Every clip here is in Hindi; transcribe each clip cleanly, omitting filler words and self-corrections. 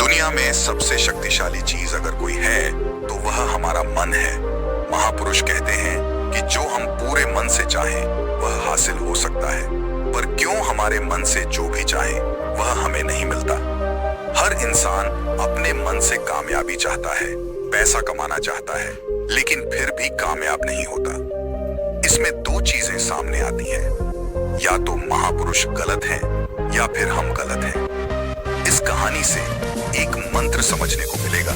दुनिया में सबसे शक्तिशाली चीज अगर कोई है तो वह हमारा मन है। महापुरुष कहते हैं कि जो हम पूरे मन से चाहें वह हासिल हो सकता है, पर क्यों हमारे मन से जो भी चाहें वह हमें नहीं मिलता। हर इंसान अपने मन से कामयाबी चाहता है, पैसा कमाना चाहता है, लेकिन फिर भी कामयाब नहीं होता। इसमें दो चीजें सामने आती हैं, या तो महापुरुष गलत हैं या फिर हम गलत हैं। इस कहानी से एक मंत्र समझने को मिलेगा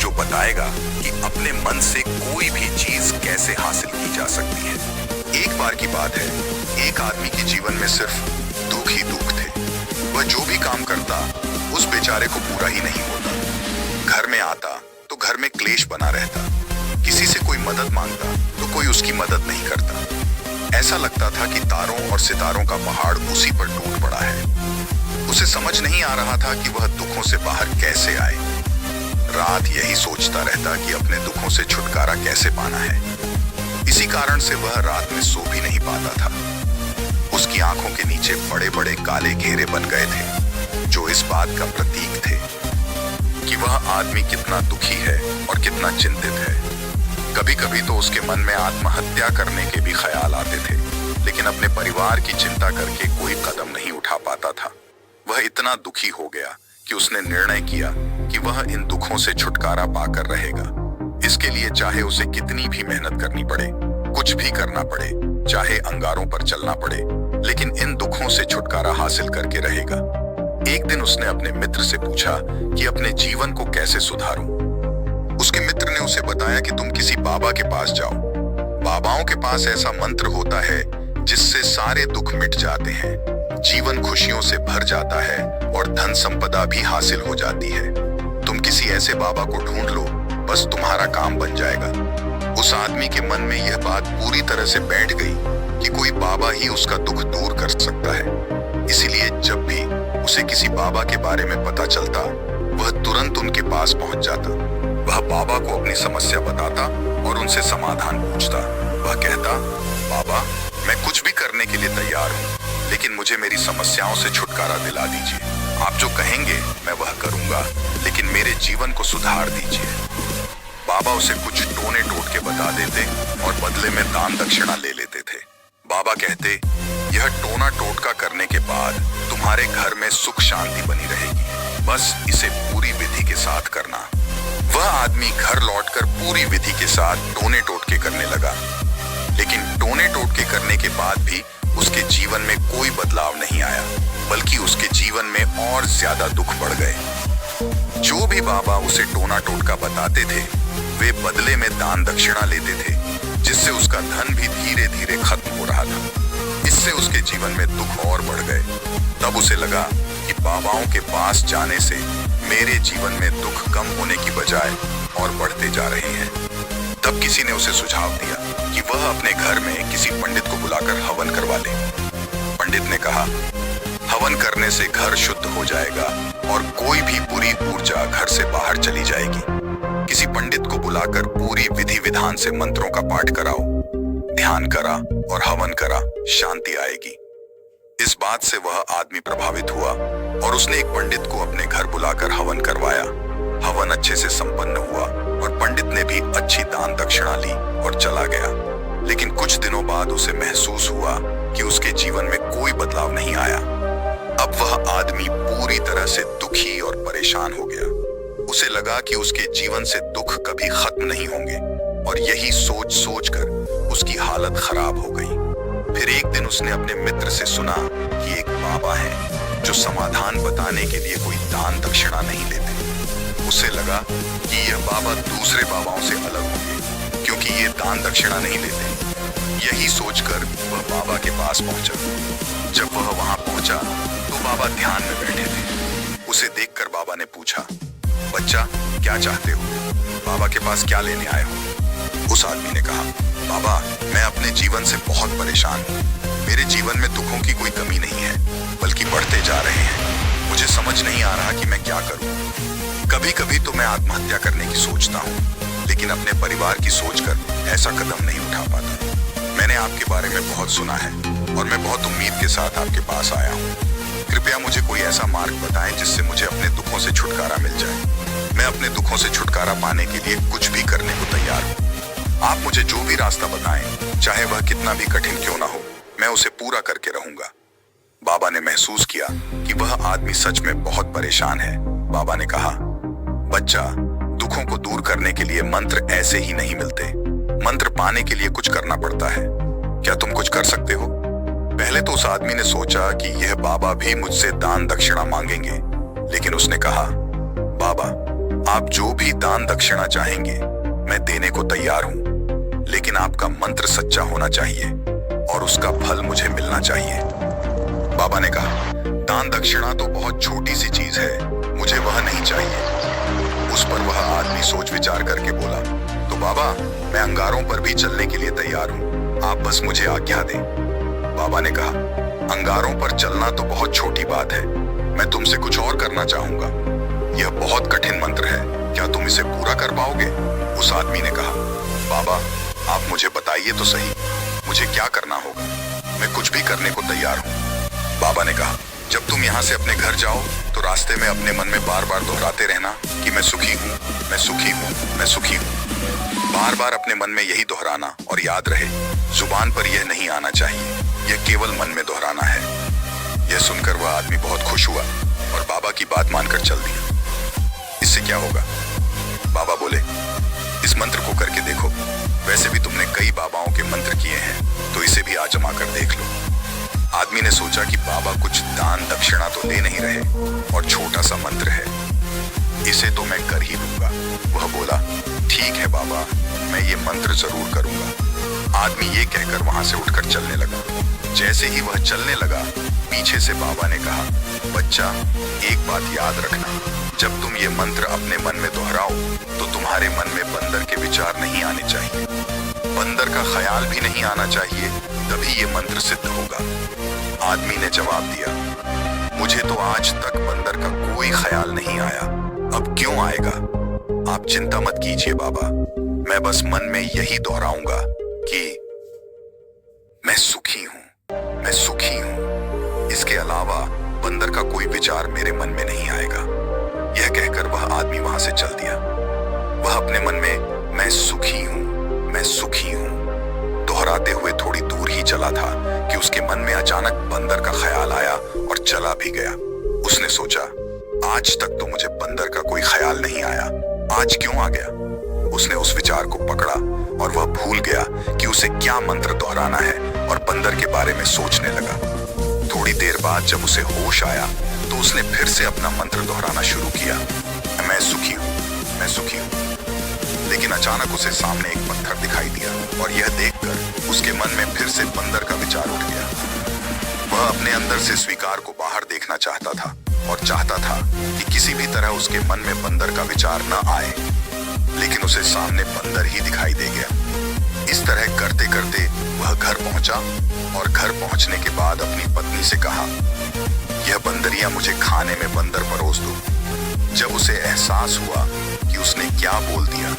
जो बताएगा कि अपने मन से कोई भी चीज कैसे हासिल की जा सकती है। एक बार की बात है, एक आदमी के जीवन में सिर्फ दुख ही दुख थे। वह जो भी काम करता उस बेचारे को पूरा ही नहीं होता। घर में आता तो घर में क्लेश बना रहता, किसी से कोई मदद मांगता तो कोई उसकी मदद नहीं करता। ऐसा लगता था कि तारों और सितारों का पहाड़ उसी पर टूट पड़ा है। उसे समझ नहीं आ रहा था कि वह दुखों से बाहर कैसे आए। रात यही सोचता रहता कि अपने दुखों से छुटकारा कैसे पाना है। इसी कारण से वह रात में सो भी नहीं पाता था। उसकी आंखों के नीचे बड़े बड़े काले घेरे बन गए थे, जो इस बात का प्रतीक थे कि वह आदमी कितना दुखी है और कितना चिंतित है। कभी कभी तो उसके मन में आत्महत्या करने के भी ख्याल आते थे, लेकिन अपने परिवार की चिंता करके कोई कदम नहीं उठा पाता था। वह इतना दुखी हो गया कि उसने निर्णय किया कि वह इन दुखों से छुटकारा पाकर रहेगा। इसके लिए चाहे उसे कितनी भी मेहनत करनी पड़े, कुछ भी करना पड़े, चाहे अंगारों पर चलना पड़े, लेकिन इन दुखों से छुटकारा हासिल करके रहेगा। एक दिन उसने अपने मित्र से पूछा कि अपने जीवन को कैसे सुधारूं। उसके मित्र ने उसे बताया कि तुम किसी बाबा के पास जाओ। बाबाओं के पास ऐसा मंत्र होता है जिससे सारे दुख मिट जाते हैं, जीवन खुशियों से भर जाता है और धन संपदा भी हासिल हो जाती है। तुम किसी ऐसे बाबा को ढूंढ लो, बस तुम्हारा काम बन जाएगा। उस आदमी के मन में यह बात पूरी तरह से बैठ गई कि कोई बाबा ही उसका दुख दूर कर सकता है। इसीलिए जब भी उसे किसी बाबा के बारे में पता चलता, वह तुरंत उनके पास पहुंच जाता। वह बाबा को अपनी समस्या बताता और उनसे समाधान पूछता। वह कहता, बाबा, मैं कुछ भी करने के लिए तैयार हूँ, लेकिन मुझे मेरी समस्याओं से छुटकारा दिला दीजिए। आप जो कहेंगे मैं वह करूंगा, लेकिन मेरे जीवन को सुधार दीजिए। बाबा उसे कुछ टोने टोट के बता देते और बदले में दान दक्षिणा ले लेते थे। बाबा कहते, यह टोना टोटका करने के बाद तुम्हारे घर में सुख शांति बनी रहेगी, बस इसे पूरी विधि के साथ करना। वह आदमी घर लौटकर पूरी विधि के साथ टोने टोटके करने लगा, लेकिन टोने टोटके करने के बाद भी उसके जीवन में कोई बदलाव नहीं आया, बल्कि उसके जीवन में और ज्यादा दुख बढ़ गए। जो भी बाबा उसे टोना टोटका बताते थे, वे बदले में दान दक्षिणा लेते थे, जिससे उसका धन भी धीरे धीरे खत्म हो रहा था। इससे उसके जीवन में दुख और बढ़ गए। तब उसे लगा कि बाबाओं के पास जाने से मेरे जीवन में दुख कम होने की बजाय और बढ़ते जा रहे हैं। तब किसी ने उसे सुझाव दिया कि वह अपने घर में किसी पंडित को बुलाकर हवन करवा ले। पंडित ने कहा, हवन करने से घर शुद्ध हो जाएगा और कोई भी बुरी ऊर्जा घर से बाहर चली जाएगी। किसी पंडित को बुलाकर पूरी विधि विधान से मंत्रों का पाठ कराओ, ध्यान करा और हवन करा, शांति आएगी। इस बात से वह आदमी प्रभावित हुआ और उसने एक पंडित को अपने घर बुलाकर हवन करवाया। हवन अच्छे से संपन्न हुआ और पंडित ने भी अच्छी दान दक्षिणा ली और चला गया। लेकिन कुछ दिनों बाद उसे महसूस हुआ कि उसके जीवन में कोई बदलाव नहीं आया। अब वह आदमी पूरी तरह से दुखी और परेशान हो गया। उसे लगा कि उसके जीवन से दुख कभी खत्म नहीं होंगे, और यही सोच सोचकर उसकी हालत खराब हो गई। फिर एक दिन उसने अपने मित्र से सुना कि एक बाबा है जो समाधान बताने के लिए कोई दान दक्षिणा नहीं लेते। उसे लगा कि यह बाबा दूसरे बाबाओं से अलग होंगे, क्योंकि ये दान दक्षिणा नहीं लेते। यही सोचकर वह बाबा के पास पहुंचा। जब वह वहां पहुंचा तो बाबा ध्यान में बैठे थे। उसे देखकर बाबा ने पूछा, बच्चा, क्या चाहते हो? बाबा के पास क्या लेने आए हो? उस आदमी ने कहा, बाबा, मैं अपने जीवन से बहुत परेशान हूँ। मेरे जीवन में दुखों की कोई कमी नहीं है, बल्कि बढ़ते जा रहे हैं। मुझे समझ नहीं आ रहा कि मैं क्या करूँ। कभी कभी तो मैं आत्महत्या करने की सोचता हूँ, लेकिन अपने परिवार की सोचकर ऐसा कदम नहीं उठा पाता। मैंने आपके बारे में बहुत सुना है और मैं बहुत उम्मीद के साथ आपके पास आया हूँ। कृपया मुझे कोई ऐसा मार्ग बताएं जिससे मुझे अपने दुखों से छुटकारा मिल जाए। मैं अपने दुखों से छुटकारा पाने के लिए कुछ भी करने को तैयार हूँ। आप मुझे जो भी रास्ता बताएं, चाहे वह कितना भी कठिन क्यों ना हो, मैं उसे पूरा करके रहूंगा। बाबा ने महसूस किया कि वह आदमी सच में बहुत परेशान है। बाबा ने कहा, बच्चा, दुखों को दूर करने के लिए मंत्र ऐसे ही नहीं मिलते। मंत्र पाने के लिए कुछ करना पड़ता है। क्या तुम कुछ कर सकते हो? पहले तो उस आदमी ने सोचा कि यह बाबा भी मुझसे दान दक्षिणा मांगेंगे, लेकिन उसने कहा, बाबा, आप जो भी दान दक्षिणा चाहेंगे मैं देने को तैयार हूं, लेकिन आपका मंत्र सच्चा होना चाहिए और उसका फल मुझे मिलना चाहिए। बाबा ने कहा, दान दक्षिणा तो बहुत छोटी सी चीज है, मुझे वह नहीं चाहिए। उस पर वह आदमी सोच विचार करके बोला, तो बाबा, मैं अंगारों पर भी चलने के लिए तैयार हूं, आप बस मुझे आज्ञा दें। बाबा ने कहा, अंगारों पर चलना तो बहुत छोटी बात है, मैं तुमसे कुछ और करना चाहूंगा। यह बहुत कठिन मंत्र है, क्या तुम इसे पूरा कर पाओगे? उस आदमी ने कहा, बाबा, आप मुझे बताइए तो सही, मुझे क्या करना होगा? मैं कुछ भी करने को तैयार हूँ। बाबा ने कहा, जब तुम यहाँ से अपने घर जाओ तो रास्ते में अपने मन में बार बार दोहराते रहना कि मैं सुखी हूँ, मैं सुखी हूँ, मैं सुखी हूँ। बार बार अपने मन में यही दोहराना, और याद रहे, जुबान पर यह नहीं आना चाहिए, यह केवल मन में दोहराना है। यह सुनकर वह आदमी बहुत खुश हुआ और बाबा की बात मानकर चल दिया। इससे क्या होगा? बाबा बोले, इस मंत्र को करके देखो। वैसे भी तुमने कई बाबाओं के मंत्र किए हैं, तो इसे भी आजमा कर देख लो। आदमी ने सोचा कि बाबा कुछ दान दक्षिणा तो दे नहीं रहे और छोटा सा मंत्र है, इसे तो मैं कर ही लूंगा। वह बोला, ठीक है बाबा, मैं ये मंत्र जरूर करूंगा। आदमी ये कहकर वहां से उठकर चलने लगा। जैसे ही वह चलने लगा, पीछे से बाबा ने कहा, बच्चा, एक बात याद रखना, जब तुम ये मंत्र अपने मन में दोहराओ तो तुम्हारे मन में बंदर के विचार नहीं आने चाहिए, बंदर का ख्याल भी नहीं आना चाहिए, तभी ये मंत्र सिद्ध होगा। आदमी ने जवाब दिया, मुझे तो आज तक बंदर का कोई ख्याल नहीं आया, अब क्यों आएगा? आप चिंता मत कीजिए बाबा, मैं बस मन में यही दोहराऊंगा कि मैं सुखी हूं, मैं सुखी हूं। इसके अलावा बंदर का कोई विचार मेरे मन में नहीं आएगा। यह कहकर वह आदमी वहां से चल दिया। वह अपने मन में मैं सुखी हूं, मैं सुखी हूं दोहराते हुए थोड़ी दूर ही चला था कि उसके मन में अचानक बंदर का ख्याल आया और चला भी गया। उसने सोचा, आज तक तो मुझे बंदर का कोई ख्याल नहीं आया, आज क्यों आ गया? उसने उस विचार को पकड़ा और वह भूल गया कि उसे क्या मंत्र दोहराना है और बंदर के बारे में सोचने लगा। थोड़ी देर बाद जब उसे होश आया तो उसने फिर से अपना मंत्र दोहराना शुरू किया, मैं सुखी हूँ, मैं सुखी हूँ। लेकिन अचानक उसे सामने एक पत्थर दिखाई दिया और यह देखकर उसके मन में फिर से बंदर का विचार उठ गया। वह अपने अंदर से स्वीकार को बाहर देखना चाहता था और चाहता था कि किसी भी तरह उसके मन में बंदर का विचार न आए, लेकिन उसे सामने बंदर ही दिखाई दे गया। इस तरह करते करते वह घर पहुंचा और घर पहुंचने के बाद अपनी पत्नी से कहा, यह बंदरिया मुझे खाने में बंदर परोस दो। जब उसे एहसास हुआ कि उसने क्या बोल दिया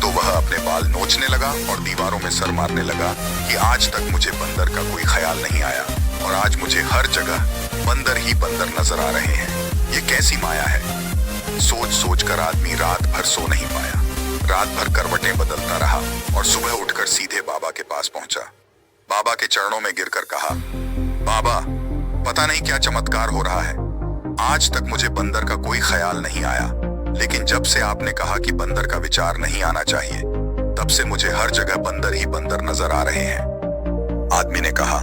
तो वह अपने बाल नोचने लगा और दीवारों में सर मारने लगा कि आज तक मुझे बंदर का कोई ख्याल नहीं आया और आज मुझे हर जगह बंदर ही बंदर नजर आ रहे हैं। ये कैसी माया है? सोच सोच कर आदमी रात भर सो नहीं पाया। रात भर करवटें बदलता रहा और सुबह उठकर सीधे बाबा के पास पहुंचा। बाबा के चरणों में गिरकर कहा, बाबा, पता नहीं क्या चमत्कार हो रहा है, आज तक मुझे बंदर का कोई ख्याल नहीं आया, लेकिन जब से आपने कहा कि बंदर का विचार नहीं आना चाहिए, तब से मुझे हर जगह बंदर ही बंदर नजर आ रहे हैं। आदमी ने कहा,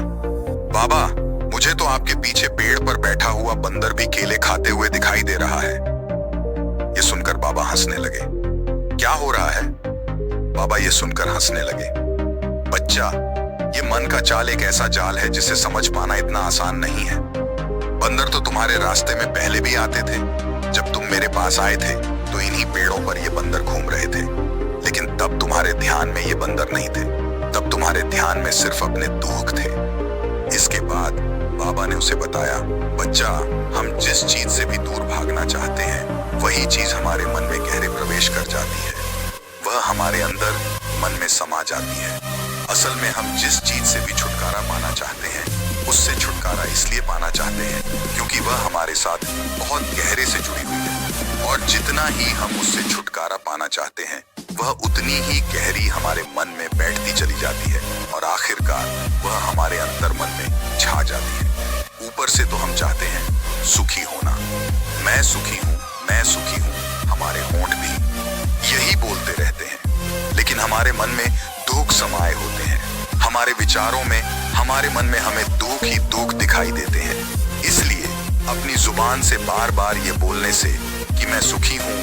बाबा, मुझे तो आपके पीछे पेड़ पर बैठा हुआ बंदर भी केले खाते हुए दिखाई दे रहा है। ये सुनकर बाबा हंसने लगे। क्या हो रहा है? बाबा ये सुनकर हंसने लगे। बच्चा, ये मन का चाल एक ऐसा जाल है जिसे समझ पाना इतना आसान नहीं है। बंदर तो तुम्हारे रास्ते में पहले भी आते थे। जब तुम मेरे पास आए थे तो इन्हीं पेड़ों पर ये बंदर घूम रहे थे, लेकिन तब तुम्हारे ध्यान में ये बंदर नहीं थे। तब तुम्हारे ध्यान में सिर्फ अपने दुख थे। इसके बाद बाबा ने उसे बताया, बच्चा, हम जिस चीज से भी दूर भागना चाहते हैं, वही चीज हमारे मन में गहरे प्रवेश कर जाती है। वह हमारे अंदर मन में समा जाती है। असल में हम जिस चीज से भी छुटकारा पाना चाहते हैं, उससे छुटकारा इसलिए पाना चाहते हैं क्योंकि वह हमारे साथ बहुत गहरे से जुड़ी हुई है, और जितना ही हम उससे छुटकारा पाना चाहते हैं वह उतनी ही गहरी हमारे मन में बैठती चली जाती है और आखिरकार वह हमारे अंतर मन में छा जाती है। ऊपर से तो हम चाहते हैं सुखी होना, मैं सुखी हूँ, मैं सुखी हूँ, हमारे होंठ भी यही बोलते रहते हैं, लेकिन हमारे मन में दुख समाये होते हैं। हमारे विचारों में, हमारे मन में हमें दुख ही दुख दिखाई देते हैं। इसलिए अपनी जुबान से बार बार ये बोलने से कि मैं सुखी हूँ,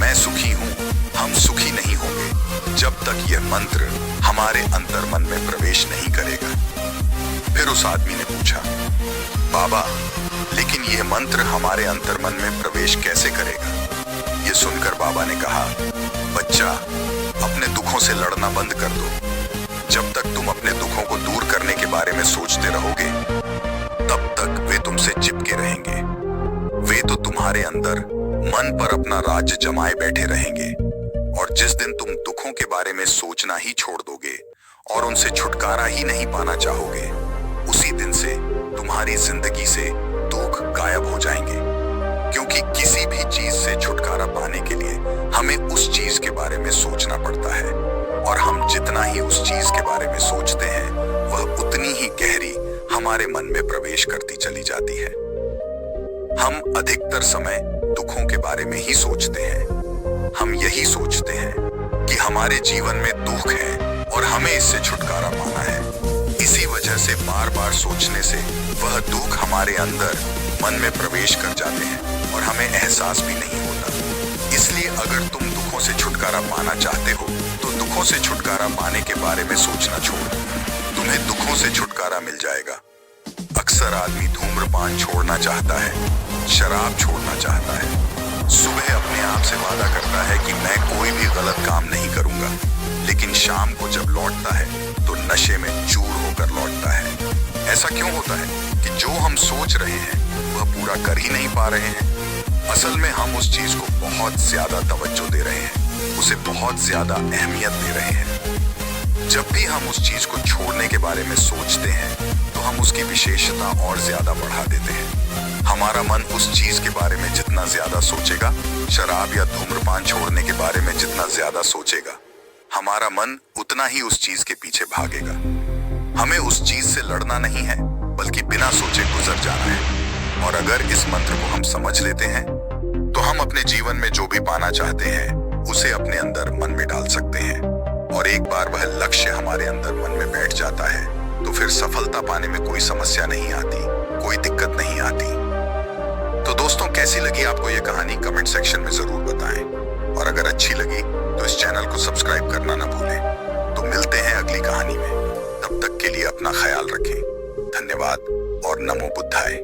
मैं सुखी हूँ, हम सुखी नहीं होंगे जब तक यह मंत्र हमारे अंतर मन में प्रवेश नहीं करेगा। फिर उस आदमी ने पूछा, बाबा, लेकिन यह मंत्र हमारे अंतर मन में प्रवेश कैसे करेगा? ये सुनकर बाबा ने कहा, बच्चा, अपने दुखों से लड़ना बंद कर दो। जब तक तुम अपने दुखों को दूर करने के बारे में सोचते रहोगे तब तक वे तुमसे चिपके रहेंगे। वे तो तुम्हारे अंदर मन पर अपना राज्य जमाए बैठे रहेंगे, और जिस दिन तुम दुखों के बारे में सोचना ही छोड़ दोगे और उनसे छुटकारा ही नहीं पाना चाहोगे, उसी दिन से तुम्हारी जिंदगी से दुख गायब हो जाएंगे। क्योंकि किसी भी चीज से छुटकारा पाने के लिए हमें उस चीज के बारे में सोचना पड़ता है, और हम जितना ही उस चीज के बारे में सोचते हैं वह उतनी ही गहरी हमारे मन में प्रवेश करती चली जाती है। हम अधिकतर समय दुखों के बारे में ही सोचते हैं। हम यही सोचते हैं कि हमारे जीवन में दुख है और हमें इससे छुटकारा पाना है। इसी वजह से बार बार सोचने से वह दुख हमारे अंदर मन में प्रवेश कर जाते हैं और हमें एहसास भी नहीं होता। इसलिए अगर तुम दुखों से छुटकारा पाना चाहते हो तो दुखों से छुटकारा पाने के बारे में सोचना छोड़ो, तुम्हें दुखों से छुटकारा मिल जाएगा। अक्सर आदमी धूम्रपान छोड़ना चाहता है, शराब छोड़ना चाहता है, सुबह अपने आप से वादा करता है कि मैं कोई भी गलत काम नहीं करूंगा, लेकिन शाम को जब लौटता है तो नशे में चूर होकर लौटता है। ऐसा क्यों होता है कि जो हम सोच रहे हैं वह पूरा कर ही नहीं पा रहे हैं। असल में हम उस चीज को बहुत ज्यादा तवज्जो दे रहे हैं, उसे बहुत ज्यादा अहमियत दे रहे हैं। जब भी हम उस चीज को छोड़ने के बारे में सोचते हैं तो हम उसकी विशेषता और ज्यादा बढ़ा देते हैं। हमारा मन उस चीज के बारे में जितना ज्यादा सोचेगा, शराब या धूम्रपान छोड़ने के बारे में जितना ज्यादा सोचेगा, हमारा मन उतना ही उस चीज के पीछे भागेगा। हमें उस चीज से लड़ना नहीं है, बल्कि बिना सोचे गुजर जाना है। और अगर इस मंत्र को हम समझ लेते हैं तो हम अपने जीवन में जो भी पाना चाहते हैं उसे अपने अंदर मन में डाल सकते हैं। और एक बार वह लक्ष्य हमारे अंदर मन में बैठ जाता है तो फिर सफलता पाने में कोई समस्या नहीं आती, कोई दिक्कत नहीं आती। तो दोस्तों, कैसी लगी आपको यह कहानी कमेंट सेक्शन में जरूर बताएं, और अगर अच्छी लगी तो इस चैनल को सब्सक्राइब करना ना भूलें। तो मिलते हैं अगली कहानी में, तब तक के लिए अपना ख्याल रखें। धन्यवाद और नमो बुद्धाय।